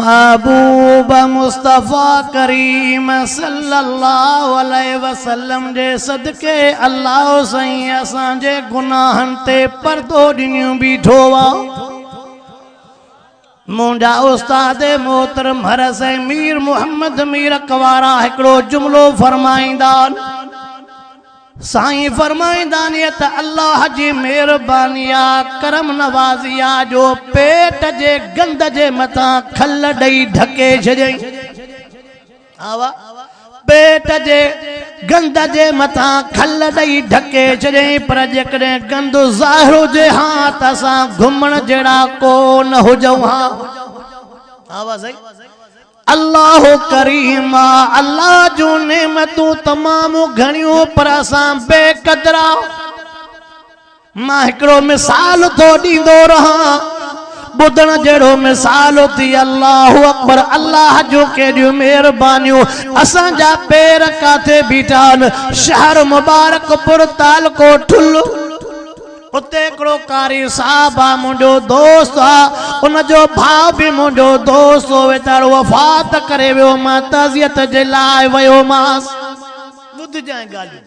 महबूब मुस्तफ़ा करीम सल्लल्लाहु अलैहि वसल्लम जे सदके अल्लाह साईं असांजे गुनाहन ते पर्दो ॾिनियूं बीठो आ। मुंहिंजा उस्ताद मोहतरम हरस मीर मोहम्मद मीर अकवारा हिकिड़ो जुमलो फरमाईंदा साईं फरमाईंदानी त अल्लाह जी मेहरबानिया करम नवाज़िया जो पेट जे गंद जे मथा खल ॾेई ढके छॾई। आवा पेट जे गंद जे मथा खल ॾेई ढके छॾई पर जेकॾहिं गंद ज़ाहिर हुजे हां त असां घुमण जहिड़ा कोन हुजऊं हां। आवा सही अल्लाह करीमा अल्लाह जो नेमतूं तमाम घणियूं पर असां बेक़दरा। मां हिकिड़ो मिसाल थो ॾींदो रहां ॿुधण जहिड़ो मिसाल थी। अल्लाहु अकबर अल्लाह जो केॾियूं महिरबानियूं। असांजा पेर काथे बीठा आहिनि शहर मुबारकपुर तालको ठुल्लु उते हिकिड़ो कारी साहब आ मुंहिंजो दोस्त आ उनजो भाउ बि मुंहिंजो दोस्त हो वेचारो वफ़ात करे वियो। मां ताज़ियत जे लाइ वयोमांसि। ॿुधजांइ ॻाल्हियूं।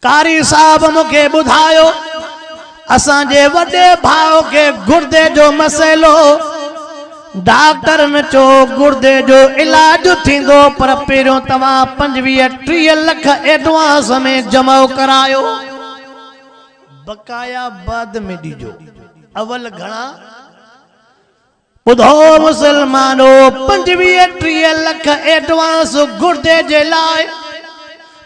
कारी साहब मूंखे ॿुधायो असांजे वॾे भाउ खे गुर्दे जो मसइलो डॉक्टर न चो गुर्दे जो इलाज थींदो पर पहिरियों तव्हां 25-30 लख एडवांस में जमा करायो बकाया बाद में दीजो। अवल घणा ॿुधो मुसलमानो 25-30 लख एडवांस गुर्दे जे लाइ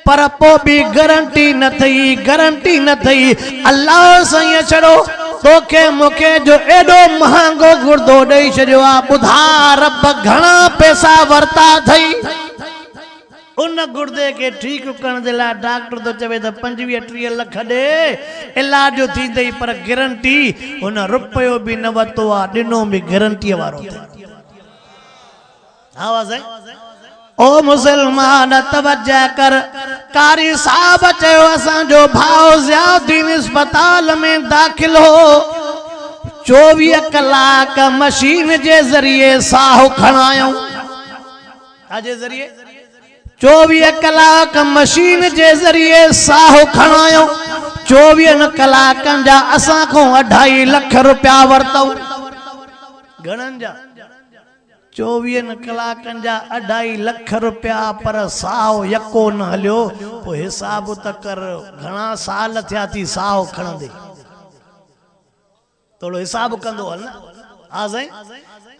पर पोइ बि गारंटी न थई अल्लाह साईं छड़ो तोखे मूंखे जो एडो महांगो गुर्दो ॾेई छॾियो आहे। ॿुधा रब घणा पैसा वरता अथई उन गुर्दे के ठीक करण जे लाइ। डॉक्टर तो चवे त 25-30 लख ॾे इलाज थींदई पर गारंटी उन रुपयो बि न वरितो आहे ॾिनो बि गारंटीअ वारो। आवाज़ ओ मुसलमान तवज्जो कर। कारी साहब चयो असांजो भाउ ज़ियाउद्दीन अस्पताल में दाखिल हो 24 कलाक मशीन जे ज़रिए साह खणायो। छाजे ज़रिए 24 कलाक मशीन जे ज़रिए साह खणायो। 24 कलाकनि जा असां खां 2.5 लख रुपया वरतऊं। घणनि जा 24 कलाकनि जा 2.5 लख रुपया पर साह यको न हलियो। पोइ हिसाब त कर घणा साल थिया थी साह खणंदे थोड़ो हिसाब कंदो हल न। हा साईं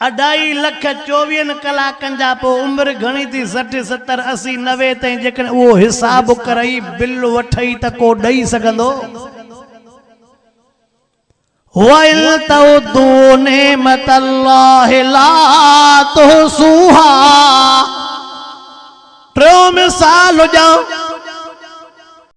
2.5 लख 24 कलाकनि जा पोइ उमिरि घणी थी 60 70 80 90 ताईं जेकॾहिं उहो हिसाब करई बिल वठई त को ॾेई सघंदो। वइल तउदू नेमतल्लाहि ला तुहसूहा। टियों मिसाल ॾियां